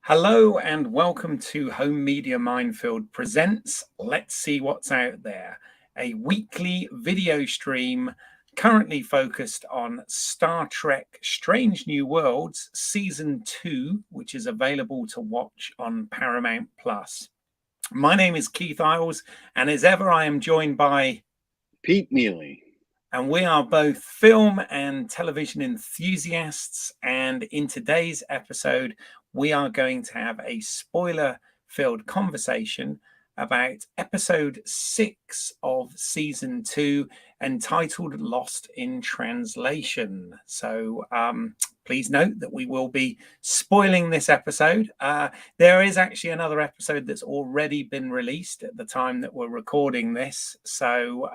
Hello and welcome to Home Media Minefield presents Let's See What's Out There, a weekly video stream currently focused on Star Trek Strange New Worlds Season 2, which is available to watch on Paramount Plus. My name is Keith Isles, and as ever I am joined by Pete Neely. And we are both film and television enthusiasts. And in today's episode, we are going to have a spoiler-filled conversation about episode 6 of season 2, entitled Lost in Translation. So please note that we will be spoiling this episode. There is actually another episode that's already been released at the time that we're recording this. So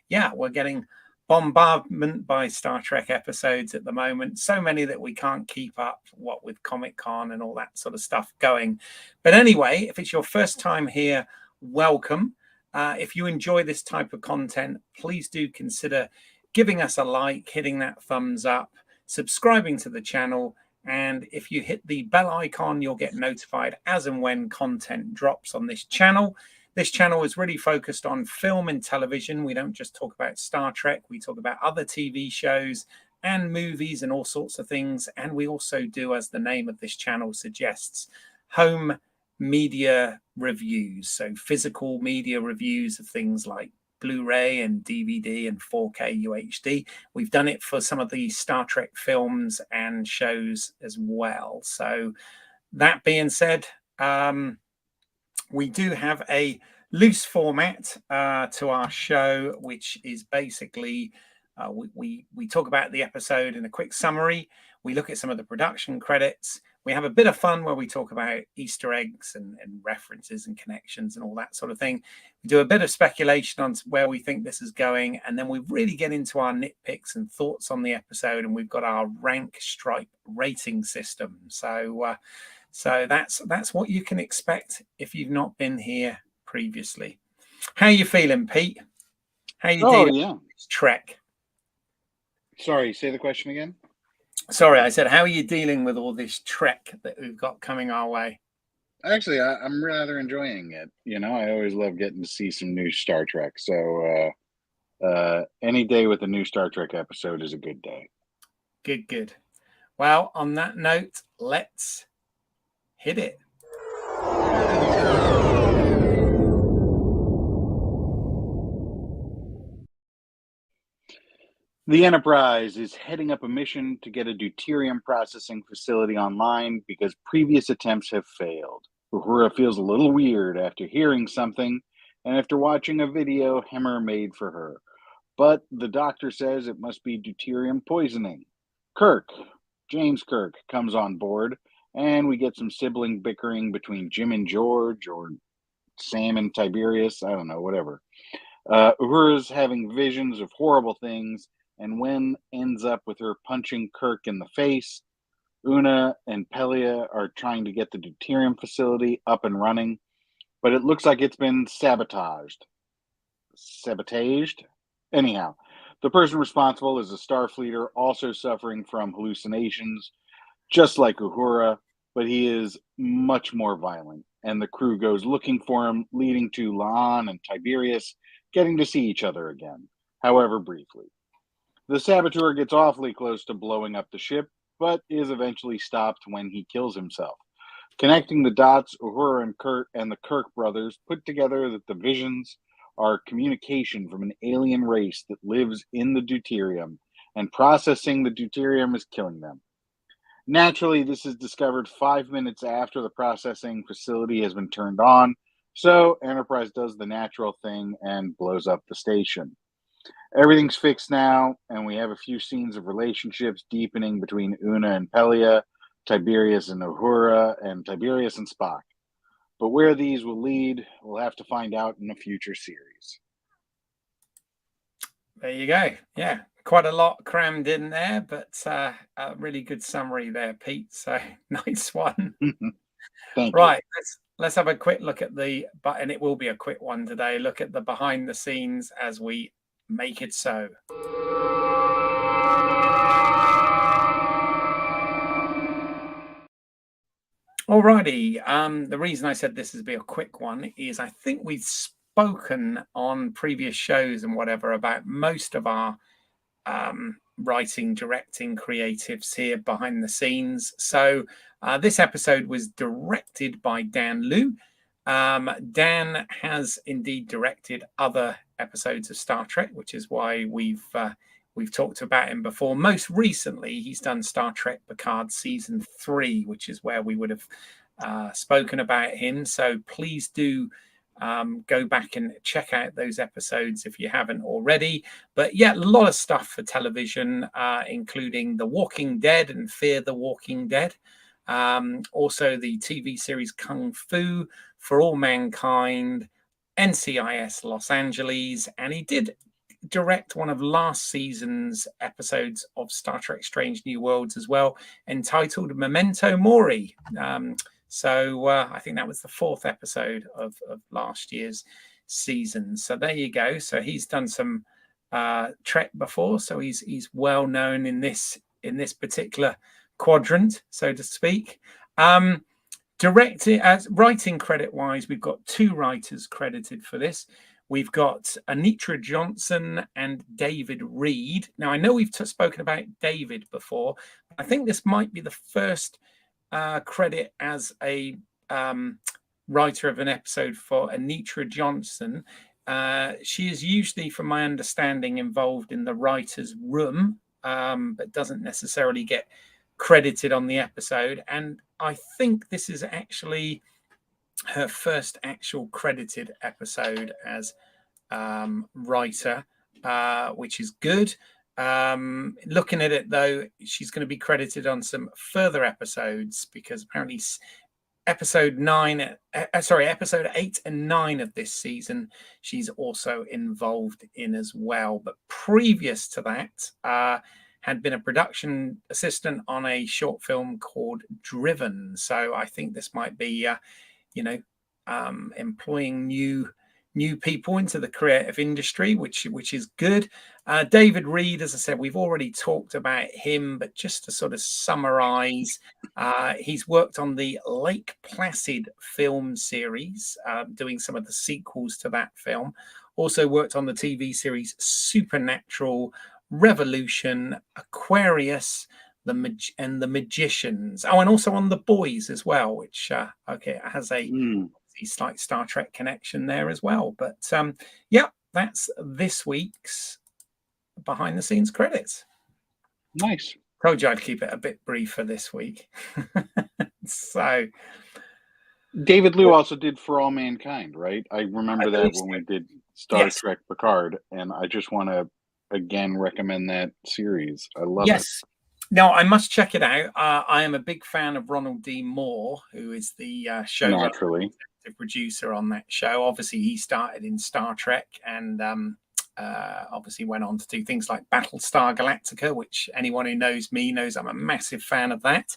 yeah, we're getting bombardment by Star Trek episodes at the moment, so many that we can't keep up, what with Comic-Con and all that sort of stuff going. But anyway, if it's your first time here, welcome. If you enjoy this type of content, please do consider giving us a like, hitting that thumbs up, subscribing to the channel, and if you hit the bell icon, you'll get notified as and when content drops on this channel. This channel is really focused on film and television. We don't just talk about Star Trek. We talk about other TV shows and movies and all sorts of things. And we also do, as the name of this channel suggests, home media reviews. So physical media reviews of things like Blu-ray and DVD and 4K UHD. We've done it for some of the Star Trek films and shows as well. So that being said, we do have a loose format to our show, which is basically we talk about the episode in a quick summary. We look at some of the production credits. We have a bit of fun where we talk about Easter eggs and references and connections and all that sort of thing. We do a bit of speculation on where we think this is going, and then we really get into our nitpicks and thoughts on the episode, and we've got our rank stripe rating system. So that's what you can expect if you've not been here previously. How are you feeling, Pete? How are you dealing with this Trek? Sorry, say the question again. Sorry, I said, how are you dealing with all this Trek that we've got coming our way? Actually, I'm rather enjoying it. You know, I always love getting to see some new Star Trek. So any day with a new Star Trek episode is a good day. Good. Well, on that note, let's hit it. The Enterprise is heading up a mission to get a deuterium processing facility online because previous attempts have failed. Uhura feels a little weird after hearing something and after watching a video Hemmer made for her. But the doctor says it must be deuterium poisoning. James Kirk, comes on board, and we get some sibling bickering between Jim and George, or Sam and Tiberius, I don't know, whatever. Uhura's having visions of horrible things, and Wen ends up with her punching Kirk in the face. Una and Pelia are trying to get the deuterium facility up and running, but it looks like it's been sabotaged. Anyhow, the person responsible is a Starfleeter also suffering from hallucinations, just like Uhura, but he is much more violent, and the crew goes looking for him, leading to La'an and Tiberius getting to see each other again, however briefly. The saboteur gets awfully close to blowing up the ship, but is eventually stopped when he kills himself. Connecting the dots, Uhura and Kurt and the Kirk brothers put together that the visions are communication from an alien race that lives in the deuterium, and processing the deuterium is killing them. Naturally, this is discovered 5 minutes after the processing facility has been turned on, so Enterprise does the natural thing and blows up the station. Everything's fixed now, and we have a few scenes of relationships deepening between Una and Pelia, Tiberius and Uhura, and Tiberius and Spock. But where these will lead, we'll have to find out in a future series. There you go. Yeah, quite a lot crammed in there, but a really good summary there, Pete. So nice one. Thank right, you. let's have a quick look at and it will be a quick one today. Look at the behind the scenes as we make it so. Alrighty. The reason I said this is be a quick one is I think we've spoken on previous shows and whatever about most of our writing, directing, creatives here behind the scenes. So this episode was directed by Dan Liu. Dan has indeed directed other episodes of Star Trek, which is why we've talked about him before. Most recently, he's done Star Trek Picard season 3, which is where we would have spoken about him. So please do go back and check out those episodes if you haven't already. But yeah, a lot of stuff for television, including The Walking Dead and Fear the Walking Dead. Also, the TV series Kung Fu, For All Mankind, NCIS Los Angeles, and he did direct one of last season's episodes of Star Trek Strange New Worlds as well, entitled Memento Mori. So I think that was the 4th episode of last year's season. So there you go. So he's done some Trek before, so he's well known in this particular quadrant, so to speak. Directing, writing credit wise, we've got 2 writers credited for this. We've got Anitra Johnson and David Reed. Now, I know we've spoken about David before. I think this might be the first credit as a writer of an episode for Anitra Johnson. She is usually, from my understanding, involved in the writer's room, but doesn't necessarily get credited on the episode. And I think this is actually her first actual credited episode as writer, which is good. Looking at it though, she's going to be credited on some further episodes because apparently episode 8 and 9 of this season she's also involved in as well. But previous to that, had been a production assistant on a short film called Driven. So I think this might be employing new people into the creative industry, which is good. David Reed, as I said, we've already talked about him, but just to sort of summarize, he's worked on the Lake Placid film series, doing some of the sequels to that film. Also worked on the TV series Supernatural, Revolution, Aquarius, and The Magicians. Oh, and also on The Boys as well, which has a slight Star Trek connection there as well. But yeah, that's this week's behind the scenes credits. Nice. Told you I'd keep it a bit brief for this week. So David Liu also did For All Mankind, right? I remember that when we did Star Trek Picard, and I just want to again recommend that series. I love it. No, I must check it out. I am a big fan of Ronald D. Moore, who is the show producer on that show. Obviously, he started in Star Trek and obviously went on to do things like Battlestar Galactica, which anyone who knows me knows I'm a massive fan of that.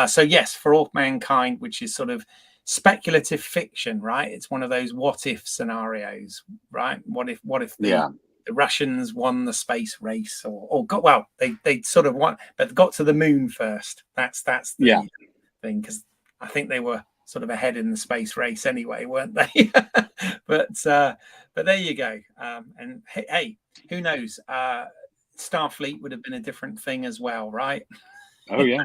So yes, For All Mankind, which is sort of speculative fiction, right? It's one of those what if scenarios, right? What if the Russians won the space race, or got, well, they sort of won, but got to the moon first. That's the thing, because I think they were sort of ahead in the space race anyway, weren't they? but there you go. And hey, who knows? Starfleet would have been a different thing as well, right? Oh yeah.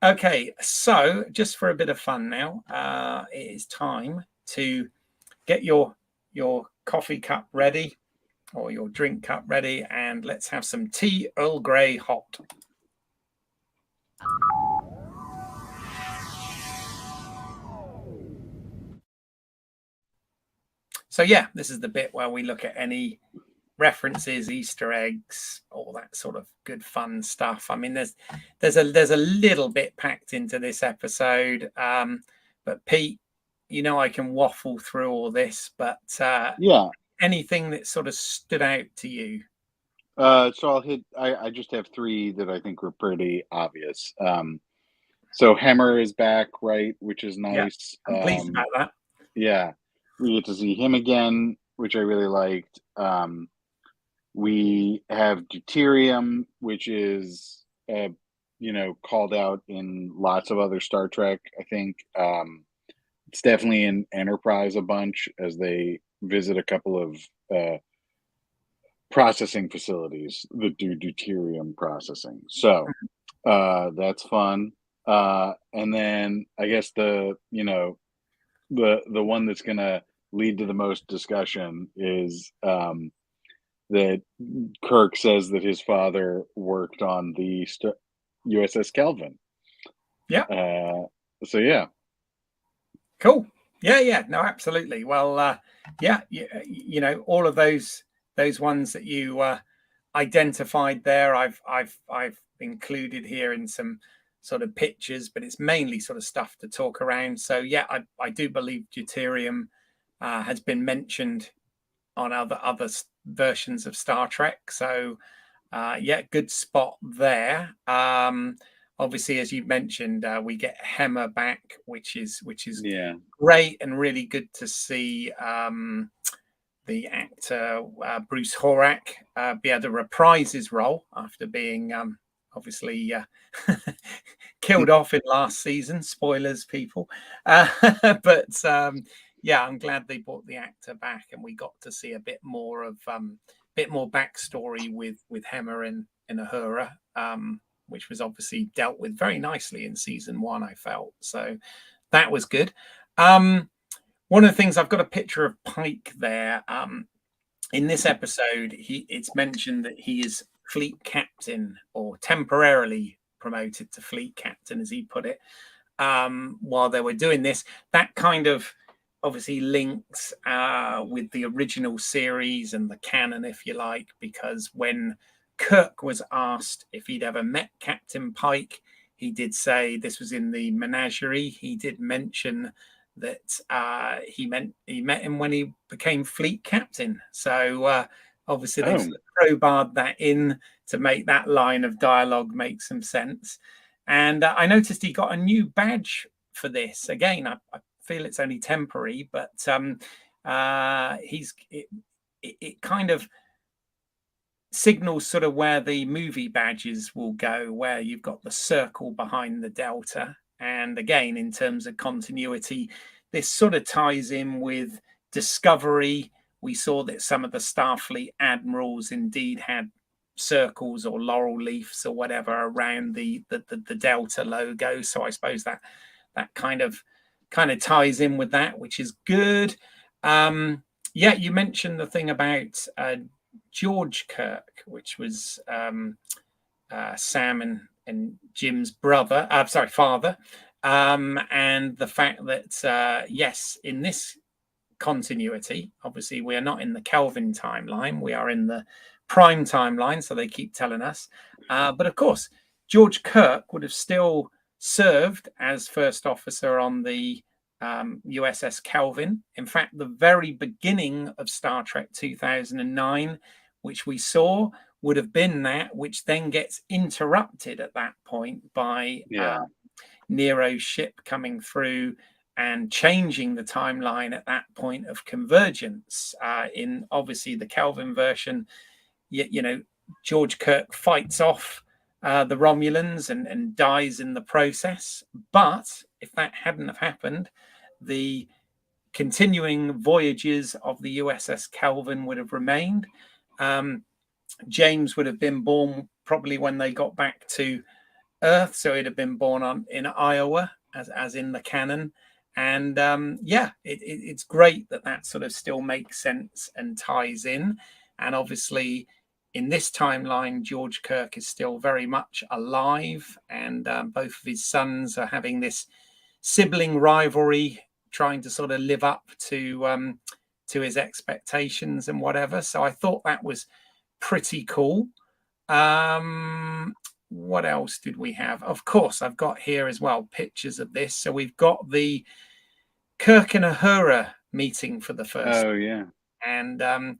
Okay, so just for a bit of fun now, it is time to get your coffee cup ready or your drink cup ready, and let's have some tea Earl Grey hot. So yeah, this is the bit where we look at any references, Easter eggs, all that sort of good fun stuff. I mean, there's a little bit packed into this episode, but Pete, I can waffle through all this, but anything that sort of stood out to you? So I'll hit. I just have 3 that I think were pretty obvious. So Hemmer is back, right, which is nice. Yeah, I'm pleased about that. Yeah, we get to see him again, which I really liked. We have deuterium, which is called out in lots of other Star Trek. I think it's definitely in Enterprise a bunch as they visit a couple of uh, processing facilities that do deuterium processing. So that's fun. And then I guess the one that's gonna lead to the most discussion is that Kirk says that his father worked on the USS Kelvin. Yeah. So yeah, Cool. Yeah. No, absolutely. Well, yeah, all of those ones that you identified there, I've included here in some sort of pictures, but it's mainly sort of stuff to talk around. So yeah, I do believe deuterium has been mentioned on other versions of Star Trek. So yeah, good spot there. Obviously, as you mentioned, we get Hemmer back, which is yeah. great and really good to see the actor Bruce Horak be able to reprise his role after being obviously killed off in last season. Spoilers, people. But yeah, I'm glad they brought the actor back, and we got to see a bit more backstory with Hemmer and Uhura, which was obviously dealt with very nicely in season one. I felt so that was good. One of the things, I've got a picture of Pike there. In this episode, it's mentioned that he is fleet captain, or temporarily promoted to fleet captain, as he put it. While they were doing this, that kind of obviously links with the original series and the canon, if you like, because when Kirk was asked if he'd ever met Captain Pike, he did say, this was in the menagerie, he did mention that he met him when he became fleet captain. So obviously they've Oh, sort of crowbarred that in to make that line of dialogue make some sense. And I noticed he got a new badge for this. Again, I feel it's only temporary, but it kind of signals sort of where the movie badges will go, where you've got the circle behind the delta. And again, in terms of continuity, this sort of ties in with Discovery. We saw that some of the Starfleet admirals indeed had circles or laurel leaves or whatever around the delta logo. So I suppose that kind of ties in with that, which is good. Yeah, you mentioned the thing about George Kirk, which was Sam and Jim's brother, father, and the fact that yes, in this continuity, obviously we are not in the Kelvin timeline, we are in the Prime timeline, so they keep telling us. But of course, George Kirk would have still served as first officer on the USS Kelvin. In fact, the very beginning of Star Trek 2009, which we saw, would have been that, which then gets interrupted at that point by yeah. Nero's ship coming through and changing the timeline at that point of convergence. In obviously the Kelvin version, George Kirk fights off the Romulans and dies in the process. But if that hadn't have happened, the continuing voyages of the USS Kelvin would have remained. James would have been born probably when they got back to Earth, so he'd have been born in Iowa, as in the canon. And yeah, it's great that sort of still makes sense and ties in. And obviously, in this timeline, George Kirk is still very much alive, and both of his sons are having this sibling rivalry, trying to sort of live up to his expectations and whatever. So I thought that was pretty cool. What else did we have? Of course, I've got here as well pictures of this. So we've got the Kirk and Uhura meeting for the first, Oh, yeah. and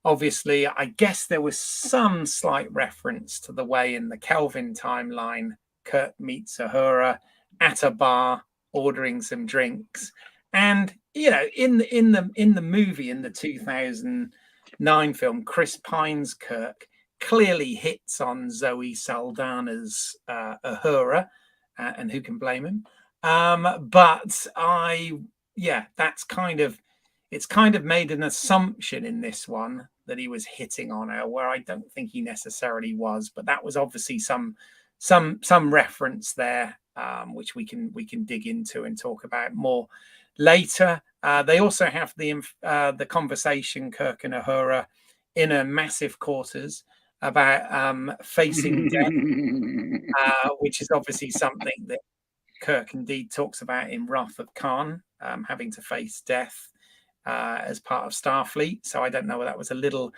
obviously, I guess there was some slight reference to the way in the Kelvin timeline Kirk meets Uhura at a bar, ordering some drinks, and in the movie, in the 2009 film, Chris Pine's Kirk clearly hits on Zoe Saldana's Uhura, and who can blame him? But that's it's kind of made an assumption in this one that he was hitting on her, where I don't think he necessarily was. But that was obviously some reference there, which we can dig into and talk about more later. They also have the conversation, Kirk and Uhura, in a massive quarters about facing death, which is obviously something that Kirk indeed talks about in Wrath of Khan, having to face death as part of Starfleet. So I don't know, that was a little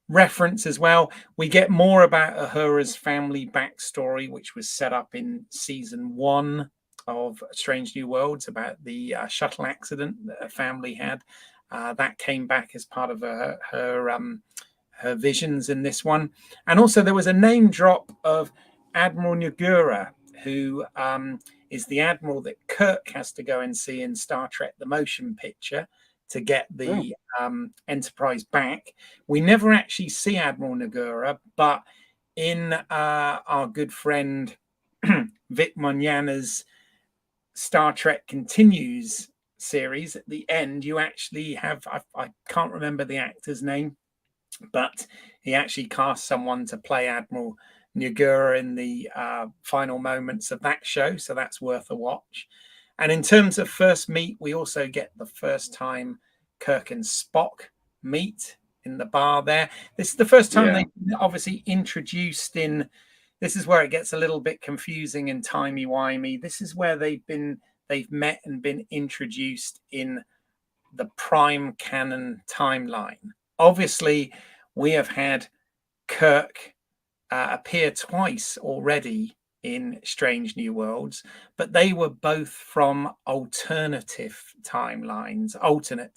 reference as well. We get more about Uhura's family backstory, which was set up in season 1 of Strange New Worlds, about the shuttle accident that her family had. That came back as part of her visions in this one. And also there was a name drop of Admiral Nagura, who is the admiral that Kirk has to go and see in Star Trek the Motion Picture to get the Enterprise back. We never actually see Admiral Nagura, but in our good friend Vic Mignogna's Star Trek Continues series, at the end, you actually have, I can't remember the actor's name, but he actually cast someone to play Admiral Nagura in the final moments of that show. So that's worth a watch. And in terms of first meet, we also get the first time Kirk and Spock meet in the bar there. This is the first time they obviously introduced in. This is where it gets a little bit confusing and timey-wimey. This is where they've met and been introduced in the Prime canon timeline. Obviously, we have had Kirk appear twice already in Strange New Worlds, but they were both from alternate timelines, either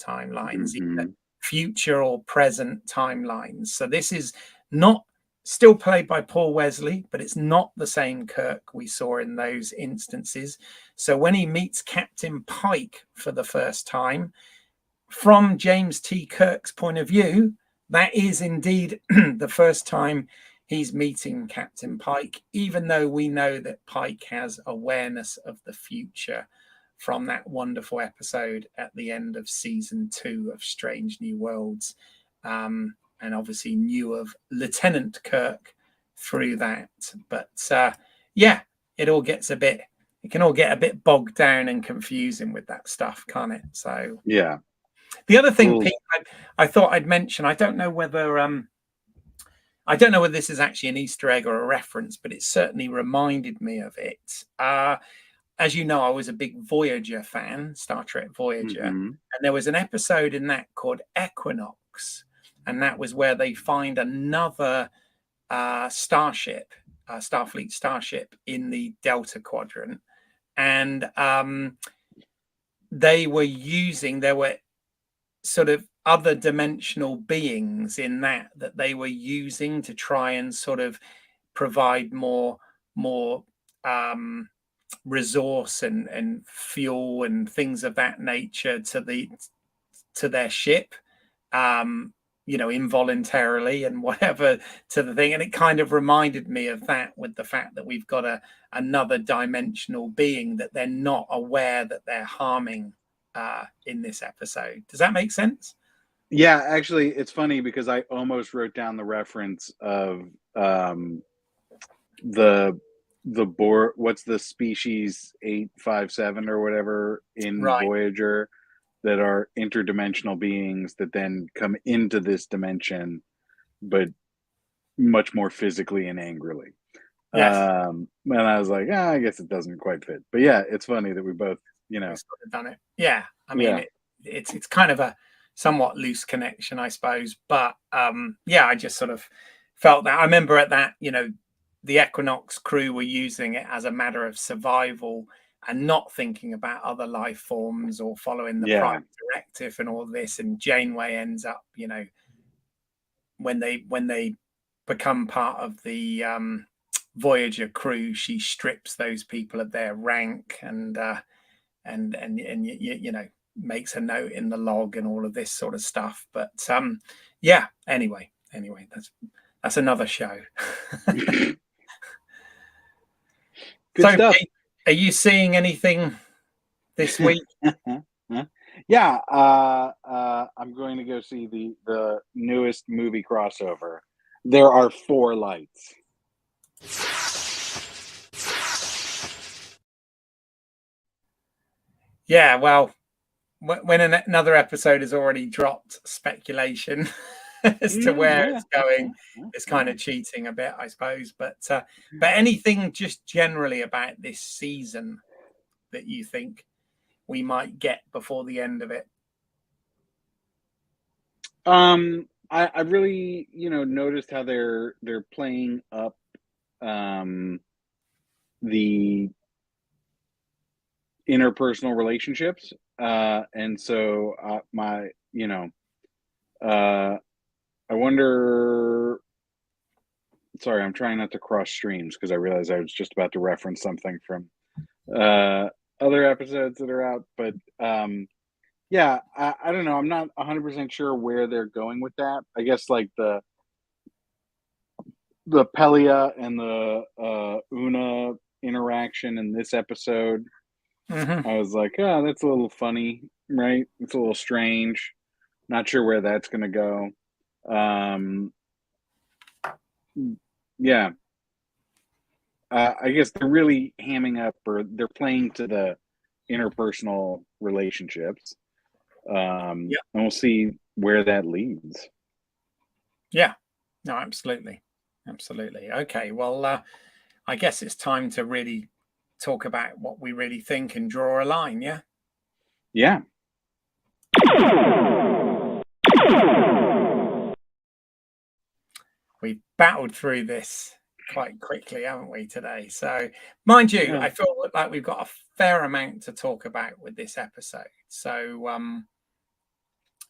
future or present timelines. So this is not still played by Paul Wesley, but it's not the same Kirk we saw in those instances. So when he meets Captain Pike for the first time, from James T. Kirk's point of view, that is indeed the first time he's meeting Captain Pike, even though we know that Pike has awareness of the future from that wonderful episode at the end of season 2 of Strange New Worlds, and obviously knew of Lieutenant Kirk through that. But it all gets it can all get a bit bogged down and confusing with that stuff, can't it? So yeah. The other thing, Pete, I thought I'd mention, I don't know whether this is actually an Easter egg or a reference, but it certainly reminded me of it. As you know, I was a big Voyager fan, Star Trek Voyager, and there was an episode in that called Equinox, and that was where they find another starship, Starfleet starship in the Delta Quadrant, and there were sort of other dimensional beings in that they were using to try and sort of provide more resource and fuel and things of that nature to their ship, involuntarily and whatever to the thing. And it kind of reminded me of that, with the fact that we've got another dimensional being that they're not aware that they're harming in this episode. Does that make sense? Yeah, actually, it's funny because I almost wrote down the reference of the Borg. What's the species 857 or whatever in Voyager, that are interdimensional beings that then come into this dimension, but much more physically and angrily. Yes. And I was like, I guess it doesn't quite fit. But yeah, it's funny that we both, sort of done it. Yeah, I mean, it's kind of a somewhat loose connection, I suppose. But I just sort of felt that. I remember at that, the Equinox crew were using it as a matter of survival and not thinking about other life forms or following the Prime Directive and all this. And Janeway ends up, when they become part of the Voyager crew, she strips those people of their rank and makes a note in the log and all of this sort of stuff. But anyway, That's another show. Good So, stuff. are you seeing anything this week? Yeah, I'm going to go see the newest movie crossover. There are four lights. Yeah, well, when another episode has already dropped speculation as to where Yeah, it's going, yeah, it's yeah. kind of cheating a bit, I suppose. But anything just generally about this season that you think we might get before the end of it? I really, noticed how they're playing up um the interpersonal relationships. And so uh I wonder. Sorry, I'm trying not to cross streams because I realized I was just about to reference something from uh other episodes that are out. But yeah, I don't know. I'm not 100% sure where they're going with that. I guess like the Pelia and the Una interaction in this episode, Hmm. I was like, oh, that's a little funny, right? It's a little strange. Not sure where that's going to go. Um, yeah, I guess they're really hamming up, or they're playing to the interpersonal relationships, Yeah, and we'll see where that leads. yeah, no, absolutely, absolutely. Okay, well, I guess it's time to really talk about what we really think and draw a line. Yeah, Yeah, we battled through this quite quickly, haven't we, today? So, mind you, yeah, I feel like we've got a fair amount to talk about with this episode. So,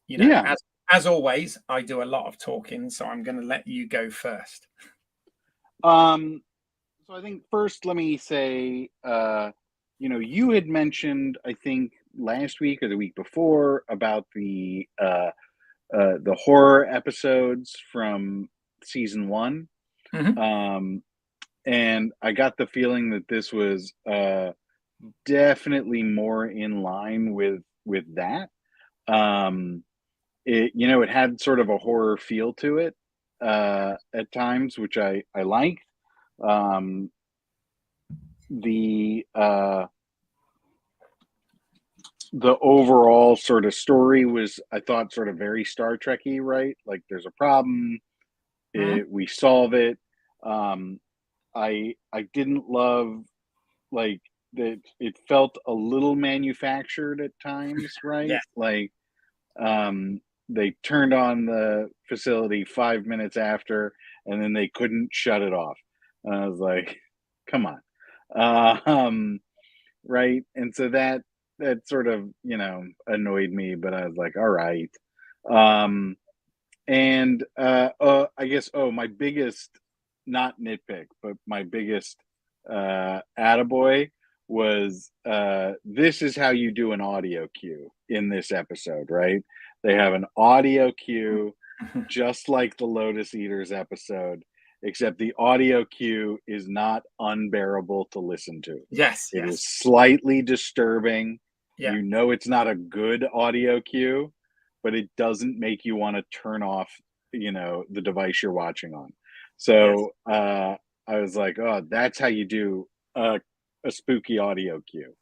yeah. as always, I do a lot of talking, so I'm going to let you go first. Um, so I think first, let me say, you had mentioned, I think last week or the week before, about the horror episodes from season one. Hmm. Um, and I got the feeling that this was definitely more in line with that. Um, it had sort of a horror feel to it at times, which I liked. Um, the overall sort of story was, I thought, sort of very Star Trekky, right? Like there's a problem, Hmm. we solve it. Um, I didn't love, like, that it felt a little manufactured at times, right? Yes, Like they turned on the facility 5 minutes after, and then they couldn't shut it off. And I was like, come on. Right? And so that sort of, annoyed me, but I was like, all right. Um and I guess, my biggest, not nitpick, but my biggest attaboy was, this is how you do an audio cue in this episode, right? They have an audio cue just like the Lotus Eaters episode, except the audio cue is not unbearable to listen to. yes, It is yes, slightly disturbing. yeah, It's not a good audio cue, but it doesn't make you want to turn off, the device you're watching on. yes, So I was like, oh, that's how you do a spooky audio cue.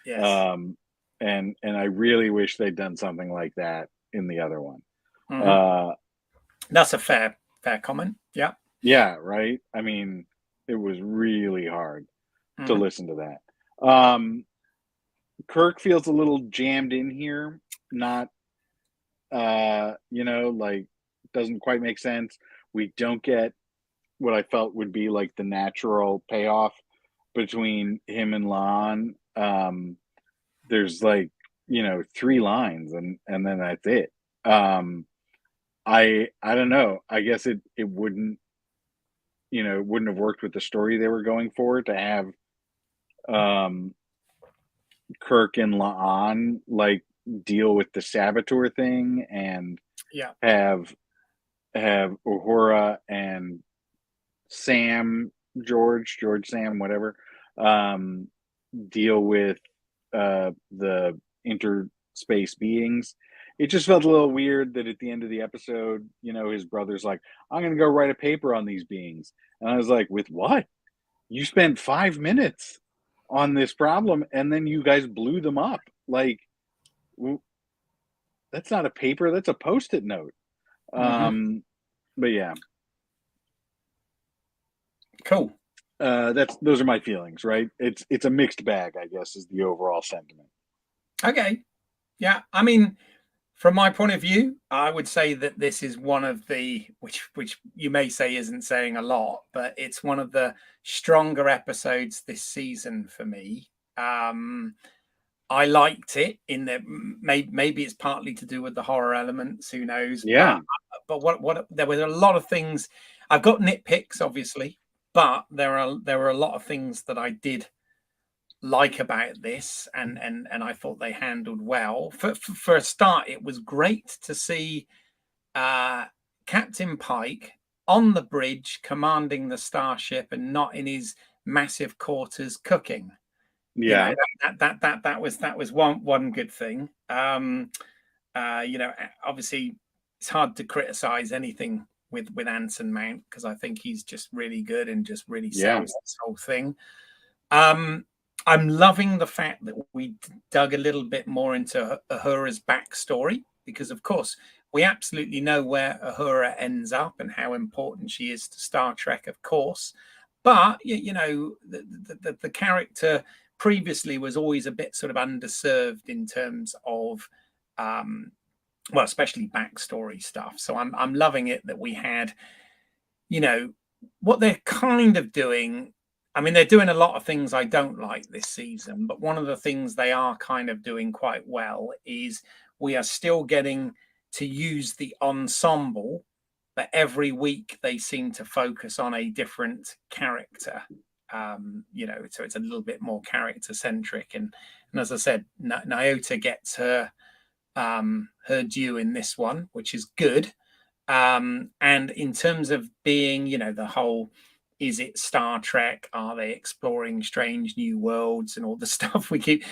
yes. Um, and I really wish they'd done something like that in the other one. Hmm. Uh, That's a fair comment. Yeah. yeah, right. I mean, it was really hard to Hmm. listen to that. Kirk feels a little jammed in here, not like, doesn't quite make sense. We don't get what I felt would be like the natural payoff between him and Lon. There's like, three lines, and then that's it. Um, I don't know. I guess it wouldn't, it wouldn't have worked with the story they were going for, to have um Kirk and La'an like deal with the saboteur thing, and Yeah. have have Uhura and Sam, George, Sam, whatever, um, deal with the interspace beings. It just felt a little weird that at the end of the episode, his brother's like, I'm going to go write a paper on these beings. And I was like, with what? You spent 5 minutes on this problem and then you guys blew them up. Like, that's not a paper, that's a post it note. Mm-hmm. But yeah. Cool. Those are my feelings, right? It's a mixed bag, I guess, is the overall sentiment. Okay. Yeah. I mean, from my point of view, I would say that this is one of the which you may say isn't saying a lot, but it's one of the stronger episodes this season for me. I liked it in that maybe it's partly to do with the horror elements, who knows? Yeah. But what there were a lot of things. I've got nitpicks, obviously, but there were a lot of things that I did like about this, and I thought they handled well. For a start, it was great to see Captain Pike on the bridge commanding the starship and not in his massive quarters cooking. Yeah. That was one good thing. Obviously it's hard to criticize anything with Anson Mount, because I think he's just really good and just really sells this whole thing. I'm loving the fact that we dug a little bit more into Uhura's backstory, because of course we absolutely know where Uhura ends up and how important she is to Star Trek, of course. But the character previously was always a bit sort of underserved in terms of especially backstory stuff. So I'm loving it that we had, what they're kind of doing. I mean, they're doing a lot of things I don't like this season, but one of the things they are kind of doing quite well is we are still getting to use the ensemble, but every week they seem to focus on a different character. So it's a little bit more character centric, and as I said, Nyota gets her due in this one, which is good. And in terms of being, the whole, is it Star Trek? Are they exploring strange new worlds and all the stuff we keep?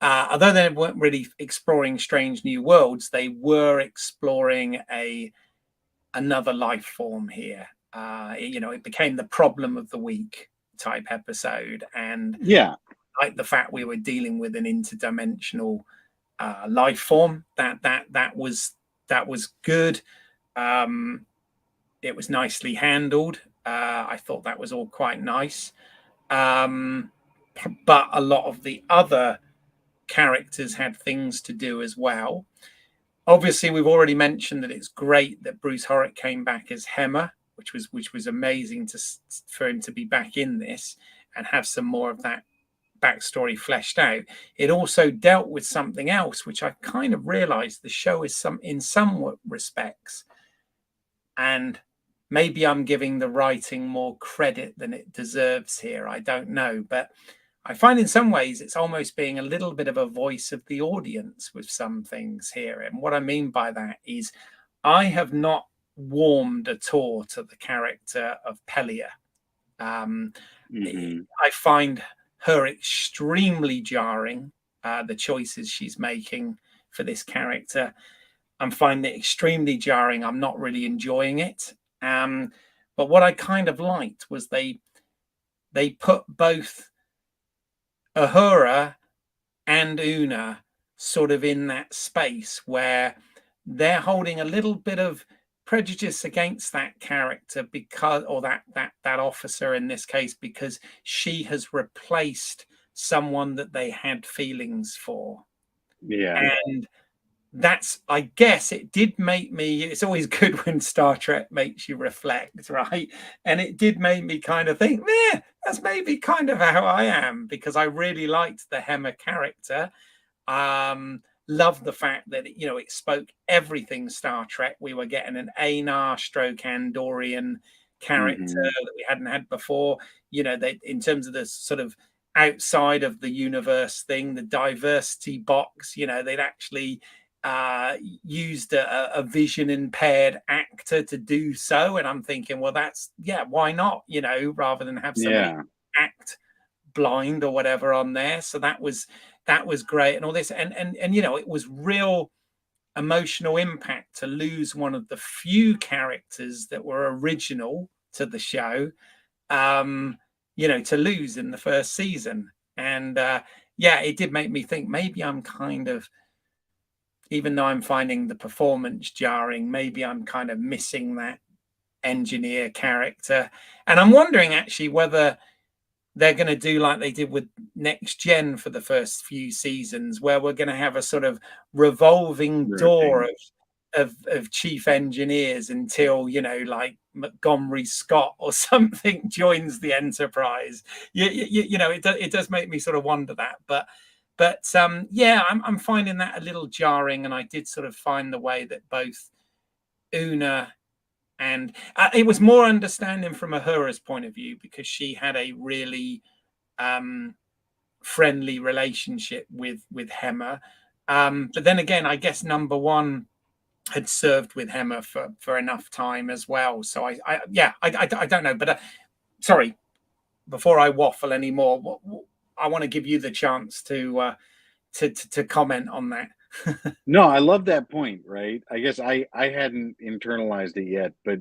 Although they weren't really exploring strange new worlds, they were exploring another life form here. It became the problem of the week type episode, and like the fact we were dealing with an interdimensional life form, that was good. It was nicely handled. I thought that was all quite nice. But a lot of the other characters had things to do as well. Obviously, we've already mentioned that it's great that Bruce Horrick came back as Hemmer, which was amazing for him to be back in this and have some more of that backstory fleshed out. It also dealt with something else, which I kind of realized the show is in some respects, and maybe I'm giving the writing more credit than it deserves here. I don't know, but I find in some ways it's almost being a little bit of a voice of the audience with some things here. And what I mean by that is I have not warmed at all to the character of Pelia. I find her extremely jarring, the choices she's making for this character. I'm finding it extremely jarring. I'm not really enjoying it. But what I kind of liked was they put both Uhura and Una sort of in that space where they're holding a little bit of prejudice against that character, because, or that officer in this case, because she has replaced someone that they had feelings for. And that's, I guess it did make me, it's always good when Star Trek makes you reflect, right? And it did make me kind of think, yeah, that's maybe kind of how I am, because I really liked the Hemmer character. Loved the fact that it spoke everything Star Trek. We were getting an Anar stroke Andorian character that we hadn't had before. They, in terms of the sort of outside of the universe thing, the diversity box, they'd actually used a vision impaired actor to do so, and I'm thinking, well, that's why not? Rather than have somebody act blind or whatever on there. So that was great, and all this, and it was real emotional impact to lose one of the few characters that were original to the show, to lose in the first season. And it did make me think maybe I'm kind of, even though I'm finding the performance jarring, maybe I'm kind of missing that engineer character. And I'm wondering actually whether they're going to do like they did with Next Gen for the first few seasons, where we're going to have a sort of revolving door of chief engineers until, like Montgomery Scott or something joins the Enterprise. It does make me sort of wonder that. But I'm finding that a little jarring, and I did sort of find the way that both Una and it was more understanding from Uhura's point of view, because she had a really friendly relationship with Hema. But then again, I guess number one had served with Hema for enough time as well. So I don't know. But sorry, before I waffle anymore, I want to give you the chance to comment on that. No, I love that point, right? I guess I hadn't internalized it yet, but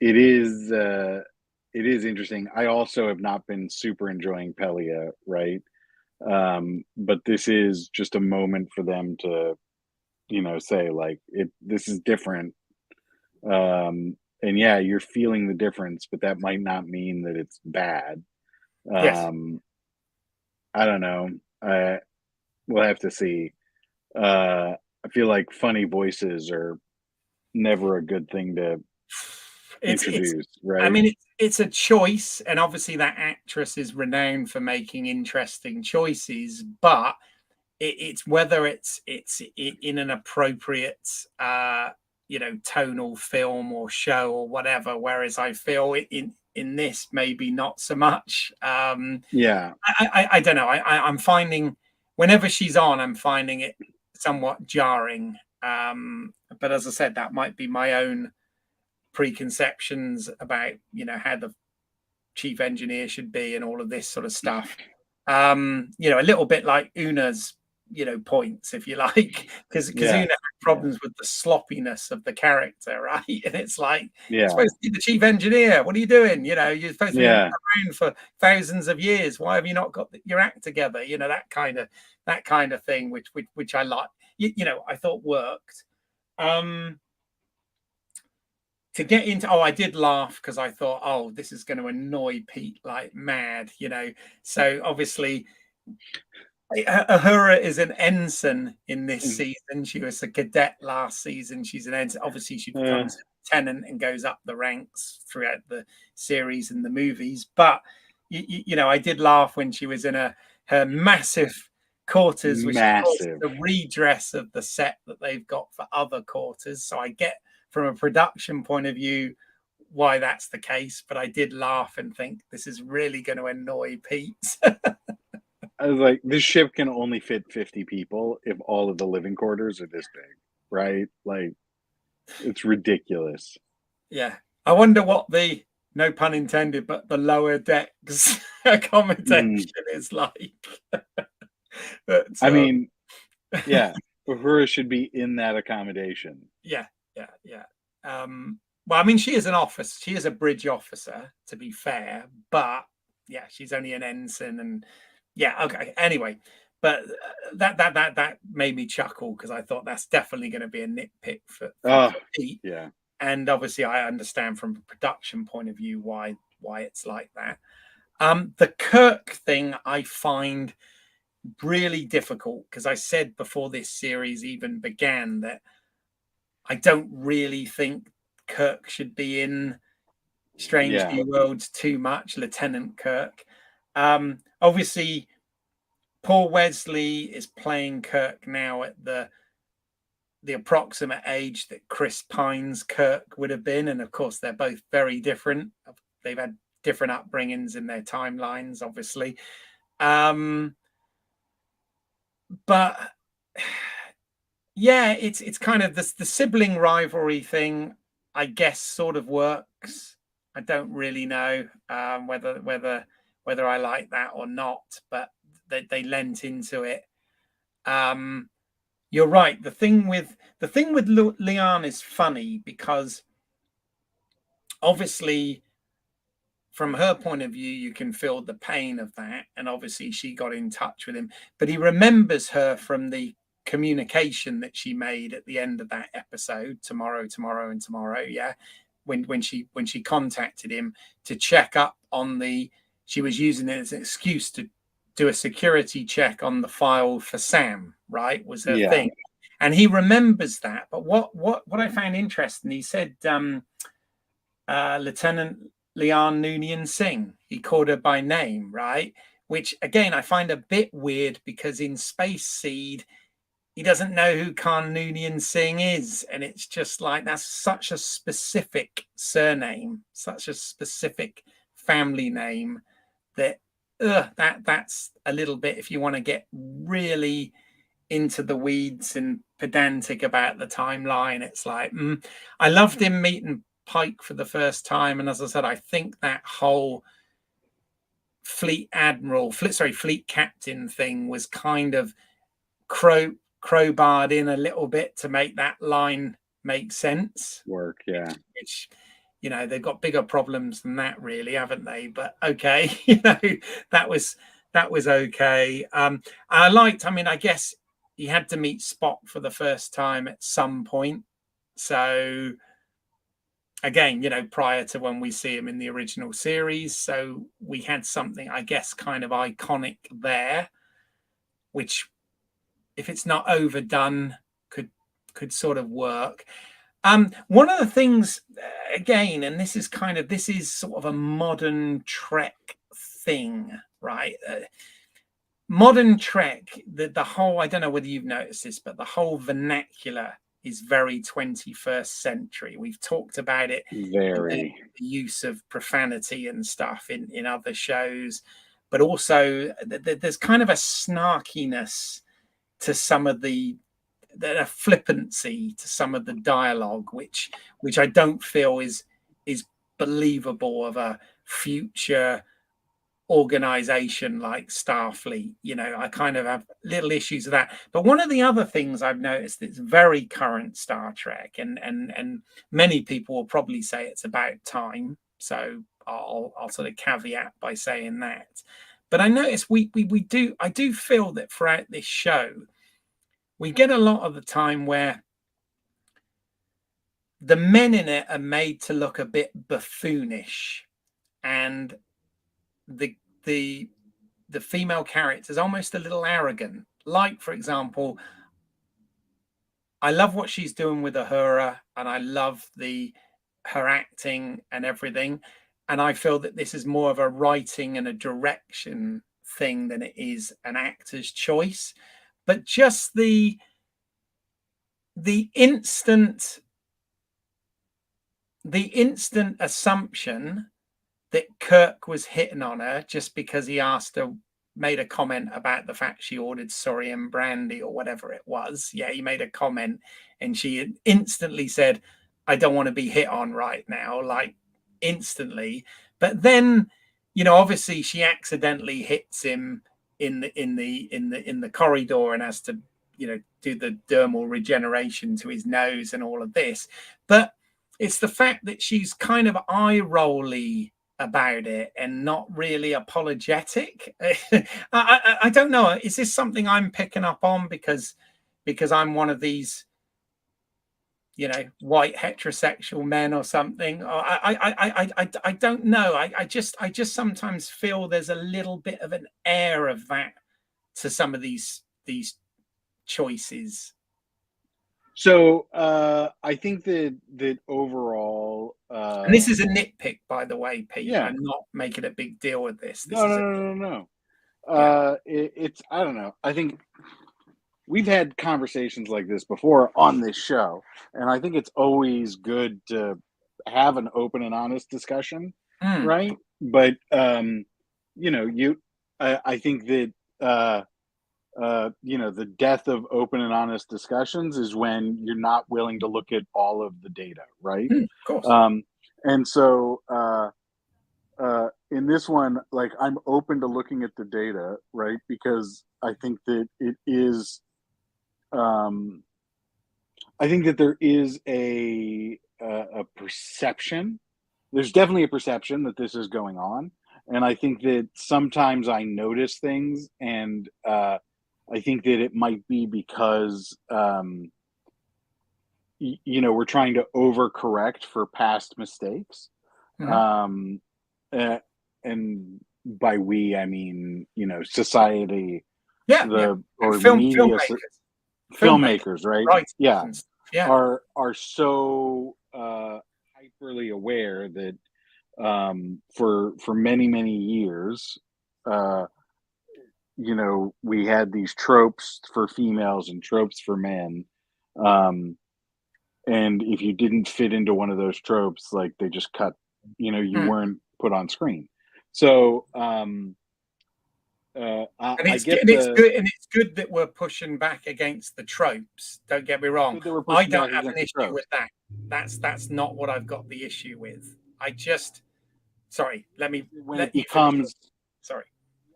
it is interesting. I also have not been super enjoying Pelia, right? But this is just a moment for them to, say like this is different. And yeah, you're feeling the difference, but that might not mean that it's bad. Yes. I don't know. We'll have to see. I feel like funny voices are never a good thing to introduce, right? I mean, it's a choice, and obviously that actress is renowned for making interesting choices, but it's whether it's in an appropriate tonal film or show or whatever. Whereas I feel in this maybe not so much. Yeah. I don't know. I'm finding whenever she's on, I'm finding it somewhat jarring. But as I said, that might be my own preconceptions about how the chief engineer should be and all of this sort of stuff. A little bit like Una's points, if you like, because Una had problems with the sloppiness of the character, right? And it's like, you're supposed to be the chief engineer. What are you doing? You're supposed to be around for thousands of years. Why have you not got your act together? That kind of thing, which I like. I thought worked. To get into, I did laugh because I thought, this is going to annoy Pete like mad, So obviously, Uhura is an ensign in this season. She was a cadet last season. She's an ensign. Obviously, she becomes a lieutenant and goes up the ranks throughout the series and the movies. But I did laugh when she was in her massive quarters, which of course is the redress of the set that they've got for other quarters. So I get from a production point of view why that's the case, but I did laugh and think this is really going to annoy Pete. I was like, this ship can only fit 50 people if all of the living quarters are this big, right? Like, it's ridiculous. Yeah. I wonder what the, no pun intended, but the lower decks accommodation is like. But, I mean, yeah, Uhura should be in that accommodation. Yeah. Well, I mean, she is an officer. She is a bridge officer, to be fair. But yeah, she's only an ensign, and okay. Anyway, but that made me chuckle because I thought that's definitely going to be a nitpick for Pete. Yeah. And obviously, I understand from a production point of view why it's like that. The Kirk thing I find really difficult because I said before this series even began that I don't really think Kirk should be in Strange New Worlds too much, Lieutenant Kirk. Obviously, Paul Wesley is playing Kirk now at the approximate age that Chris Pine's Kirk would have been. And of course, they're both very different. They've had different upbringings in their timelines, obviously. But yeah, it's kind of the sibling rivalry thing, I guess, sort of works. I don't really know whether I like that or not, but they lent into it. Um, you're right. The thing with Leanne is funny because obviously from her point of view, you can feel the pain of that. And obviously, she got in touch with him, but he remembers her from the communication that she made at the end of that episode, tomorrow, tomorrow, and tomorrow. Yeah. When she contacted him to check up on she was using it as an excuse to do a security check on the file for Sam, right? Was her Yeah. thing. And he remembers that. But what I found interesting, he said, Lieutenant Leon Noonien Singh. He called her by name, right? Which again I find a bit weird because in Space Seed he doesn't know who Khan Noonien Singh is, and it's just like that's such a specific surname, such a specific family name that that's a little bit, if you want to get really into the weeds and pedantic about the timeline, it's like I loved him meeting Pike for the first time, and as I said, I think that whole fleet captain thing was kind of crowbarred in a little bit to make that line make sense. Work, yeah. Which they've got bigger problems than that, really, haven't they? But okay, that was okay. I mean, I guess he had to meet Spock for the first time at some point. So again, prior to when we see him in the original series. So we had something, I guess, kind of iconic there, which, if it's not overdone, could sort of work. One of the things, again, and this is sort of a modern Trek thing, right? Modern Trek, the whole, I don't know whether you've noticed this, but the whole vernacular is very 21st century. We've talked about it, Very. the use of profanity and stuff in other shows, but also there's kind of a snarkiness to some of a flippancy to some of the dialogue, which I don't feel is believable of a future organization like Starfleet. I kind of have little issues with that. But one of the other things I've noticed that's very current Star Trek, and many people will probably say it's about time. So I'll sort of caveat by saying that. But I notice I do feel that throughout this show, we get a lot of the time where the men in it are made to look a bit buffoonish, and the female characters almost a little arrogant. Like, for example, I love what she's doing with Uhura, and I love her acting and everything. And I feel that this is more of a writing and a direction thing than it is an actor's choice. But just the instant assumption that Kirk was hitting on her just because he made a comment about the fact she ordered Sorium brandy or whatever it was. Yeah, he made a comment and she instantly said, "I don't want to be hit on right now," like instantly. But then, obviously she accidentally hits him in the corridor and has to, do the dermal regeneration to his nose and all of this. But it's the fact that she's kind of eye-rolly about it and not really apologetic. I don't know. Is this something I'm picking up on because I'm one of these, white heterosexual men or something? Or I don't know. I just sometimes feel there's a little bit of an air of that to some of these choices. So I think that overall, And this is a nitpick, by the way, Pete. yeah, I'm not making a big deal with this. This no, is no, a no, no, yeah. no. It's I don't know. I think we've had conversations like this before on this show, and I think it's always good to have an open and honest discussion, Mm, right? But I think that the death of open and honest discussions is when you're not willing to look at all of the data, right? Of course. Um, and so in this one, like I'm open to looking at the data, right? Because I think that it is, um, I think that there is a perception. There's definitely a perception that this is going on, and I think that sometimes I notice things, and I think that it might be because we're trying to overcorrect for past mistakes, Mhm. um, uh, and by we I mean society, Yeah, yeah. the And or media, filmmakers, filmmakers, right? writers, Yeah, and stuff. Yeah. are so hyperly aware that for many years, uh, we had these tropes for females and tropes for men. Um, and if you didn't fit into one of those tropes, like they just cut, you Mm. weren't put on screen. So And I it's get and it's the good and it's good that we're pushing back against the tropes. Don't get me wrong. good that we're I pushing don't back have against an the issue with tropes. that. That's not what I've got the issue with. I just sorry, When let it you finish. becomes, Sorry.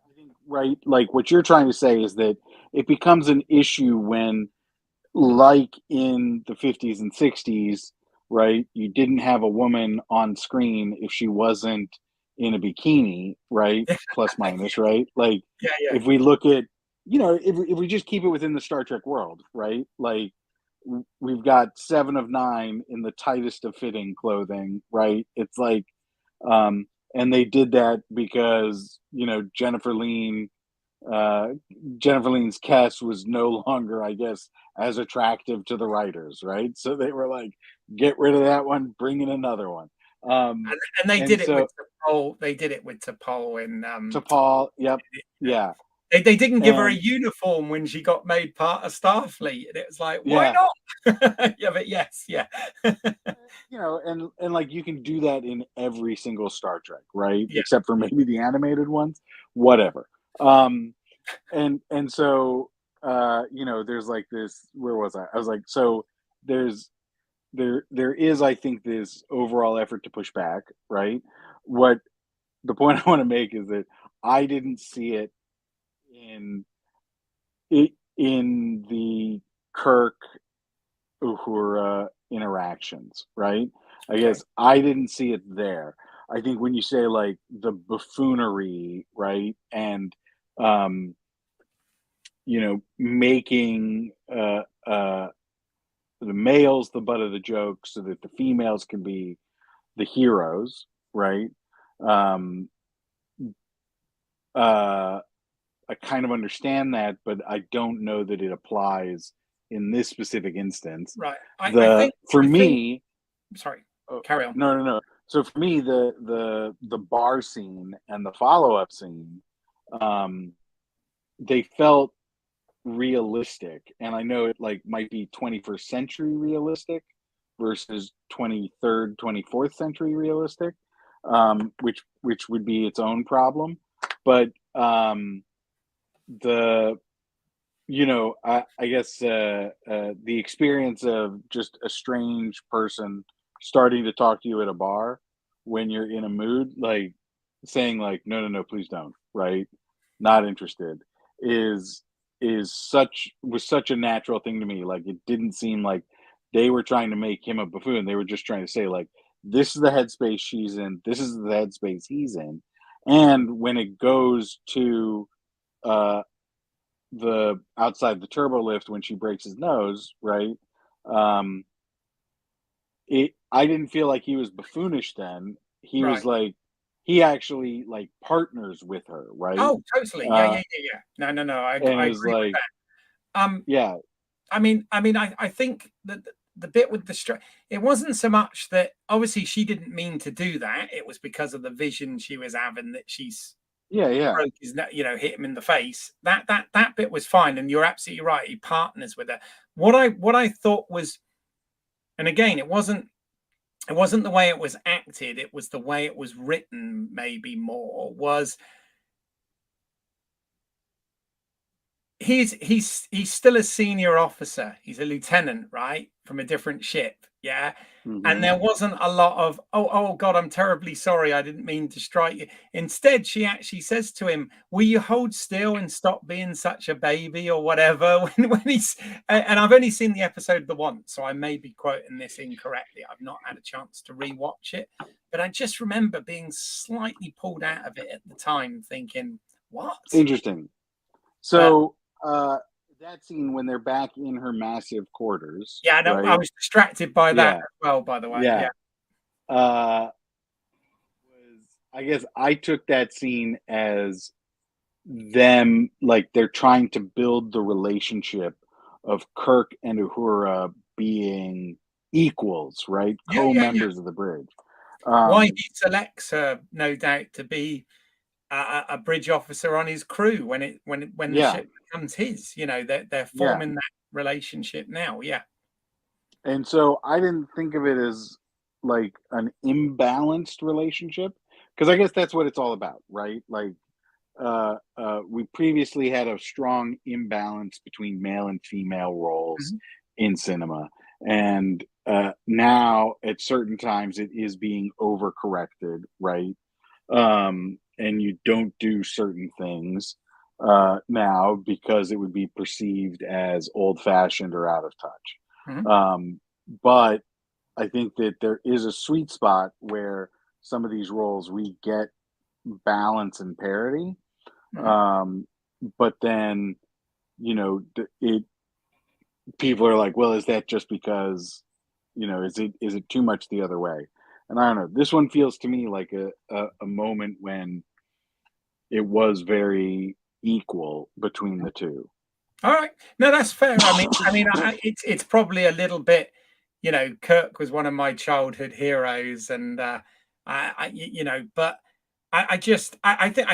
I think, right, like what you're trying to say is that it becomes an issue when, like in the 50s and 60s, right, you didn't have a woman on screen if she wasn't in a bikini, right? Plus minus, right? Like Yeah, yeah. if we look at, if we just keep it within the Star Trek world, right? Like we've got 7 of 9 in the tightest of fitting clothing, right? It's like, and they did that because, uh, Jennifer Lean's Kess was no longer, I guess, as attractive to the writers, right? So they were like, get rid of that one, bring in another one. Um, And they and did it with so T'Pol. They did it with T'Pol in to Paul, yep, you know, yeah, they didn't give her a and uniform when she got made part of Starfleet, and it was like, why yeah, not? Yeah, but yes, yeah, and like you can do that in every single Star Trek, right? yeah, Except for maybe the animated ones, whatever. Um, and so there's like this. Where was I? I was like, so there's there is, I think, this overall effort to push back, right? What the point I want to make is that I didn't see it in in the Kirk Uhura interactions, right? I okay, guess I didn't see it there. I think when you say like the buffoonery, right, and um, making the males the butt of the joke so that the females can be the heroes, right? Um, uh, I kind of understand that, but I don't know that it applies in this specific instance. right. The For I think. me, Sorry, oh, carry on. no, no, no. So for me, the bar scene and the follow up scene, um, they felt realistic, and I know it like might be 21st century realistic versus 23rd, 24th century realistic, which would be its own problem. But the I guess the experience of just a strange person starting to talk to you at a bar when you're in a mood, like saying like, no, no, no, please don't, right? Not interested, is was such a natural thing to me. Like it didn't seem like they were trying to make him a buffoon. They were just trying to say like, this is the headspace she's in, this is the headspace he's in. And when it goes to uh the outside the turbo lift when she breaks his nose, right? Um, it I didn't feel like he was buffoonish then. He was Right. like he actually like partners with her, right? Oh, totally. Yeah, Uh, yeah, yeah, yeah. No, no, no. and I is agree with like, that. yeah, I think that the bit with the it wasn't so much that obviously she didn't mean to do that. It was because of the vision she was having that she's yeah, yeah, broke his neck, hit him in the face. That bit was fine, and you're absolutely right. He partners with her. What I thought was, and again, it wasn't the way it was acted. It was the way it was written. Maybe more was he's still a senior officer. He's a lieutenant, right, from a different ship. Yeah. And there wasn't a lot of, oh God, I'm terribly sorry. I didn't mean to strike you. Instead, she actually says to him, will you hold still and stop being such a baby or whatever? When he's, and I've only seen the episode the once, so I may be quoting this incorrectly. I've not had a chance to rewatch it, but I just remember being slightly pulled out of it at the time, thinking, what? Interesting. So that scene when they're back in her massive quarters. Yeah, no, right? I was distracted by that Yeah. as well, by the way. Yeah. Yeah. I guess I took that scene as them, like, they're trying to build the relationship of Kirk and Uhura being equals, right? Yeah. Co-members of the bridge. Why he selects her, no doubt, to be a bridge officer on his crew when the Yeah. ship becomes his. You know, they're Yeah. forming that relationship now. Yeah. And so I didn't think of it as like an imbalanced relationship, because I guess that's what it's all about, right? Like, we previously had a strong imbalance between male and female roles Mhm. in cinema, and now at certain times it is being overcorrected, right? And you don't do certain things now because it would be perceived as old-fashioned or out of touch. Mhm. But I think that there is a sweet spot where some of these roles we get balance and parity. Mhm. Um, but then, it people are like, well, is that just because, is it too much the other way? And I don't know. This one feels to me like a moment when it was very equal between the two. All right. No, that's fair. It's probably a little bit, Kirk was one of my childhood heroes, and but I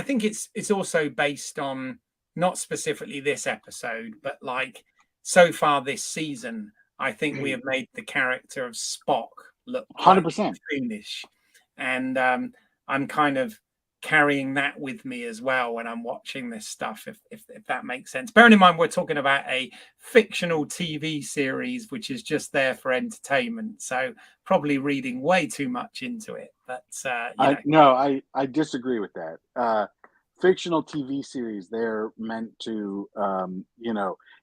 think it's also based on not specifically this episode, but like so far this season, I think we have made the character of Spock look quite 100%. foolish, and I'm kind of carrying that with me as well when I'm watching this stuff, if that makes sense. Bearing in mind we're talking about a fictional TV series which is just there for entertainment, so probably reading way too much into it. But No, I disagree with that. Fictional TV series, they're meant to,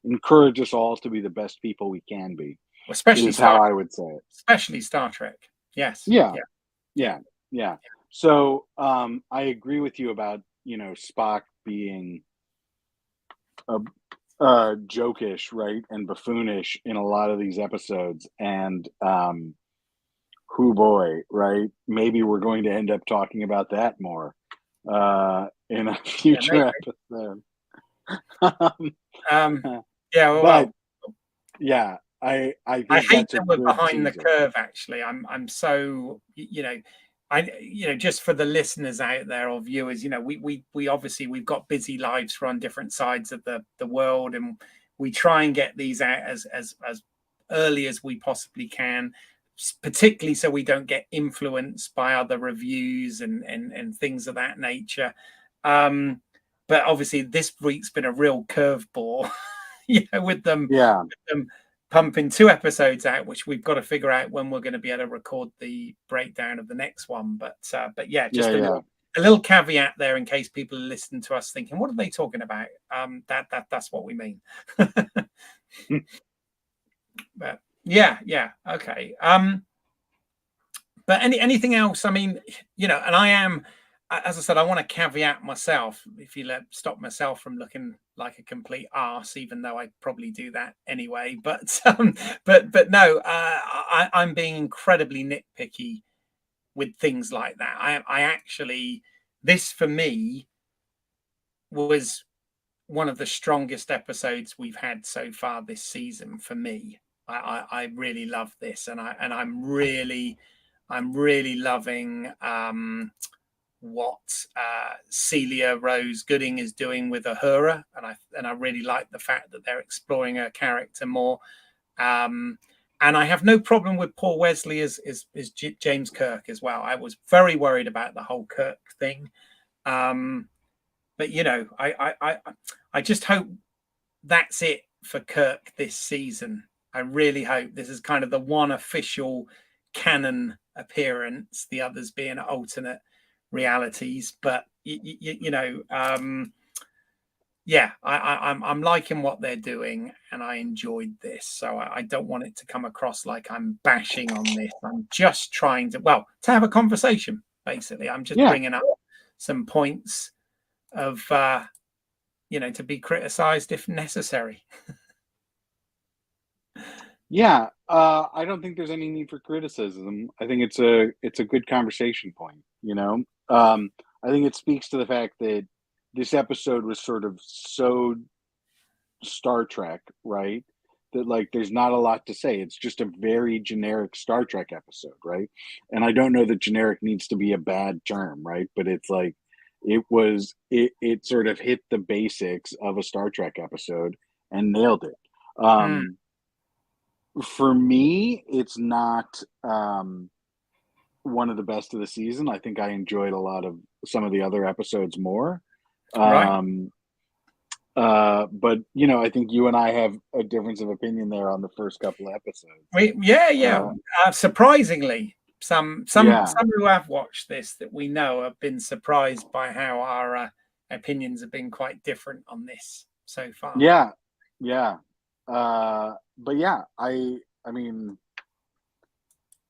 encourage us all to be the best people we can be, especially is how Star I would say it. especially Star Trek. Yes. Yeah, Yeah. yeah, yeah. So, I agree with you about, Spock being a jokish, right, and buffoonish in a lot of these episodes, and, who boy, right? Maybe we're going to end up talking about that more, in a Yeah, maybe. future episode. Um, yeah, But well, yeah, I I think hate that's a that we're good behind the teaser. curve. Actually, I'm so just for the listeners out there or viewers, we obviously we've got busy lives. We're on different sides of the world, and we try and get these out as early as we possibly can, particularly so we don't get influenced by other reviews and things of that nature. But obviously, this week's been a real curveball, with them Yeah, pumping 2 episodes out, which we've got to figure out when we're going to be able to record the breakdown of the next one. But yeah, yeah, just yeah. a little caveat there in case people listen to us thinking, what are they talking about? That's what we mean. But yeah, okay. But anything else? I mean, and I am, as I said, I want to caveat myself. If you stop myself from looking like a complete arse, even though I probably do that anyway. But no, I'm being incredibly nitpicky with things like that. I actually, this for me was one of the strongest episodes we've had so far this season. For me, I really love this, and I'm really loving what Celia Rose Gooding is doing with Uhura, and I really like the fact that they're exploring her character more. And I have no problem with Paul Wesley as James Kirk as well. I was very worried about the whole Kirk thing, but I just hope that's it for Kirk this season. I really hope this is kind of the one official canon appearance, the others being alternate realities. But yeah, I'm liking what they're doing, and I enjoyed this. So I don't want it to come across like I'm bashing on this. I'm just trying to have a conversation. Basically, I'm just bringing up some points of to be criticized if necessary. Yeah, I don't think there's any need for criticism. I think it's a good conversation point. I think it speaks to the fact that this episode was sort of so Star Trek, right? That like there's not a lot to say. It's just a very generic Star Trek episode, right? And I don't know that generic needs to be a bad term, right? But it's like it sort of hit the basics of a Star Trek episode and nailed it. For me, it's not one of the best of the season. I think I enjoyed a lot of some of the other episodes more. Right. But I think you and I have a difference of opinion there on the first couple of episodes. Surprisingly, some Yeah. who have watched this that we know have been surprised by how our opinions have been quite different on this so far. Yeah. But yeah, I mean,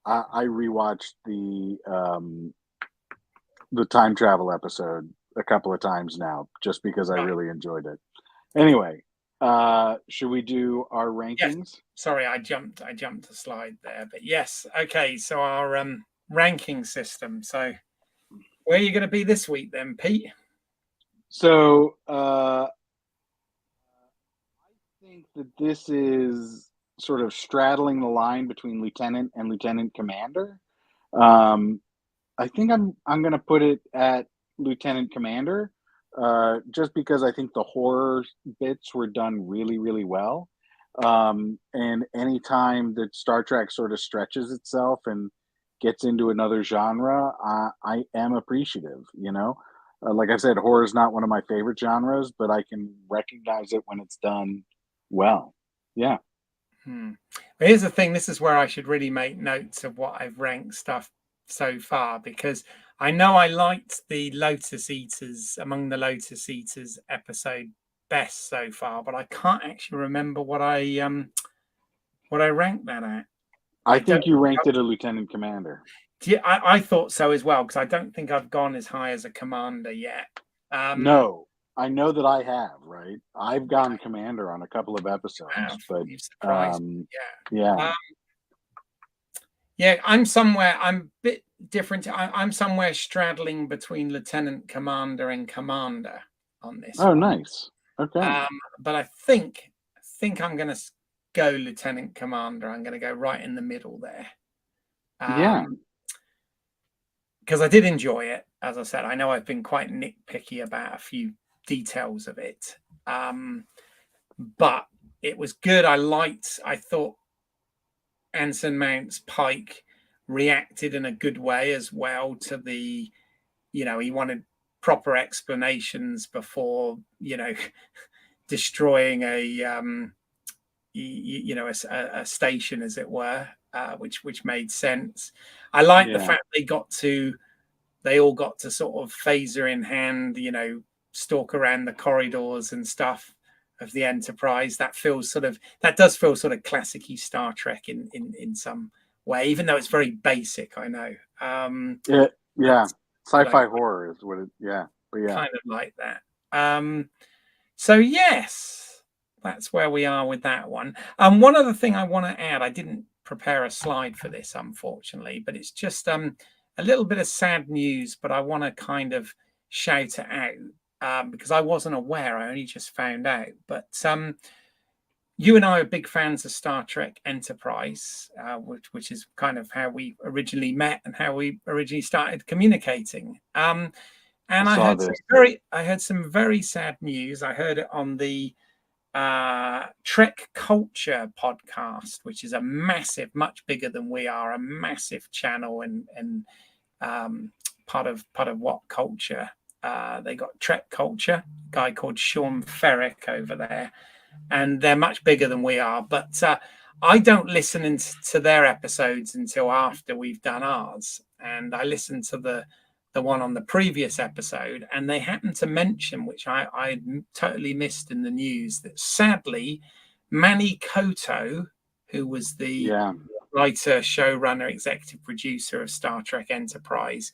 I rewatched the time travel episode a couple of times now, just because I really enjoyed it. Anyway, should we do our rankings? Yes. Sorry, I jumped a slide there, but yes. Okay, so our ranking system. So where are you going to be this week then, Pete? So I think that this is sort of straddling the line between lieutenant and lieutenant commander. I think I'm going to put it at lieutenant commander, just because I think the horror bits were done really, really well. And anytime that Star Trek sort of stretches itself and gets into another genre, I am appreciative. Like I said, horror is not one of my favorite genres, but I can recognize it when it's done well. Yeah. But here's the thing. This is where I should really make notes of what I've ranked stuff so far, because I know I liked the Lotus Eaters, Among the Lotus Eaters episode best so far, but I can't actually remember what I ranked that at. I think you ranked it a lieutenant commander. Yeah, I thought so as well, because I don't think I've gone as high as a commander yet. No, I know that I have, right? I've gone commander on a couple of episodes, but yeah, I'm a bit different. I'm somewhere straddling between lieutenant commander and commander on this. Oh, nice. Okay. But I think I'm going to go lieutenant commander. I'm going to go right in the middle there. Because I did enjoy it. As I said, I know I've been quite nitpicky about a few details of it, but it was good. I thought Anson Mount's Pike reacted in a good way as well to the, he wanted proper explanations before, destroying a station, as it were, which made sense. I like the fact they all got to sort of phaser in hand, stalk around the corridors and stuff of the Enterprise. That does feel sort of classic-y Star Trek in some way, even though it's very basic. I know. Sci-fi horror is what it. Yeah, but yeah, kind of like that. So yes, that's where we are with that one. One other thing I want to add, I didn't prepare a slide for this, unfortunately, but it's just a little bit of sad news, but I want to kind of shout it out because I wasn't aware. I only just found out. But you and I are big fans of Star Trek Enterprise, which is kind of how we originally met and how we originally started communicating. And I heard some very sad news. I heard it on the Trek Culture podcast, which is a massive, much bigger than we are, a massive channel and part of What Culture. They got Trek Culture, a guy called Sean Ferrick over there. and they're much bigger than we are. But I don't listen to their episodes until after we've done ours, and I listened to the one on the previous episode, and they happened to mention, which I totally missed in the news, that sadly Manny Koto, who was the writer, showrunner, executive producer of Star Trek Enterprise,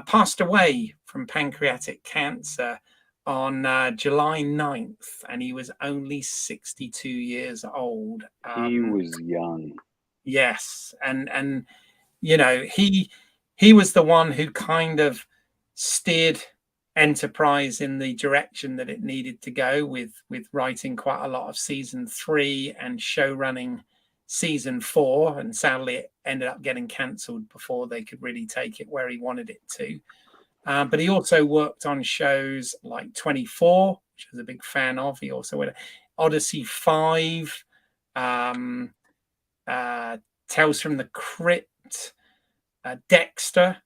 passed away from pancreatic cancer on July 9th, and he was only 62 years old. He was young. Yes, and you know, he was the one who kind of steered Enterprise in the direction that it needed to go, with writing quite a lot of season 3 and show running season 4, and sadly it ended up getting cancelled before they could really take it where he wanted it to. But he also worked on shows like 24, which I was a big fan of. He also went Odyssey 5, Tales from the Crypt, Dexter,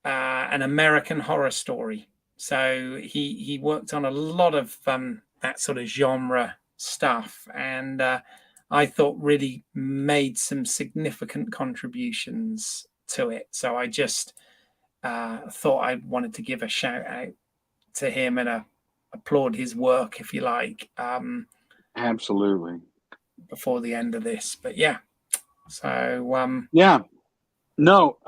an American Horror Story. So he worked on a lot of that sort of genre stuff, and I thought really made some significant contributions to it. So I just thought I wanted to give a shout out to him and applaud his work, if you like. Absolutely. Before the end of this, but yeah. So yeah. No,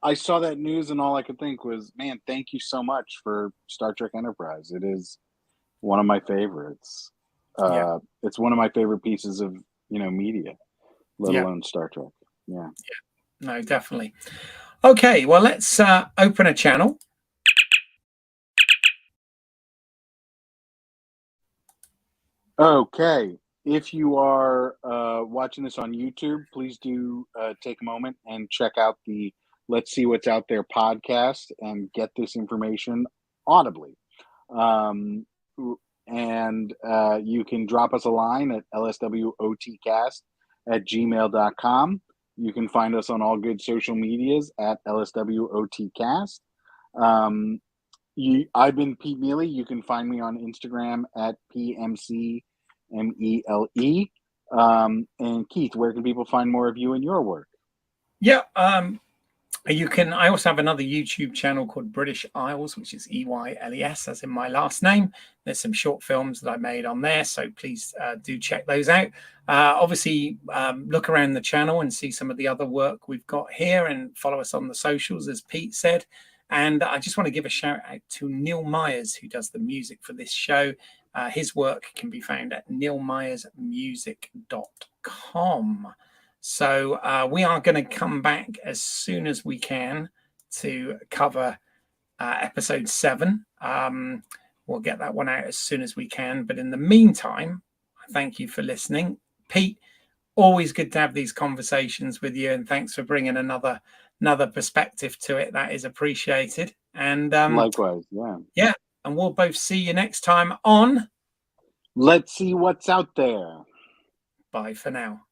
I saw that news and all I could think was, man, thank you so much for Star Trek Enterprise. It is one of my favorites. It's one of my favorite pieces of, media, let alone Star Trek. Yeah. No, definitely. Okay, well, let's open a channel. Okay. If you are watching this on YouTube, please do take a moment and check out the Let's See What's Out There podcast and get this information audibly. And you can drop us a line at lswotcast@gmail.com. You can find us on all good social medias at lswotcast. I've been Pete Mealy. You can find me on Instagram at PMCMELE. And Keith, where can people find more of you and your work? Yeah, you can. I also have another YouTube channel called British Isles, which is EYLES, as in my last name. There's some short films that I made on there, so please do check those out. Obviously, look around the channel and see some of the other work we've got here, and follow us on the socials, as Pete said. And I just want to give a shout out to Neil Myers, who does the music for this show. His work can be found at neilmyersmusic.com. So we are going to come back as soon as we can to cover episode 7. We'll get that one out as soon as we can. But in the meantime, thank you for listening. Pete, always good to have these conversations with you. And thanks for bringing another perspective to it. That is appreciated. And likewise, yeah. And we'll both see you next time on Let's See What's Out There. Bye for now.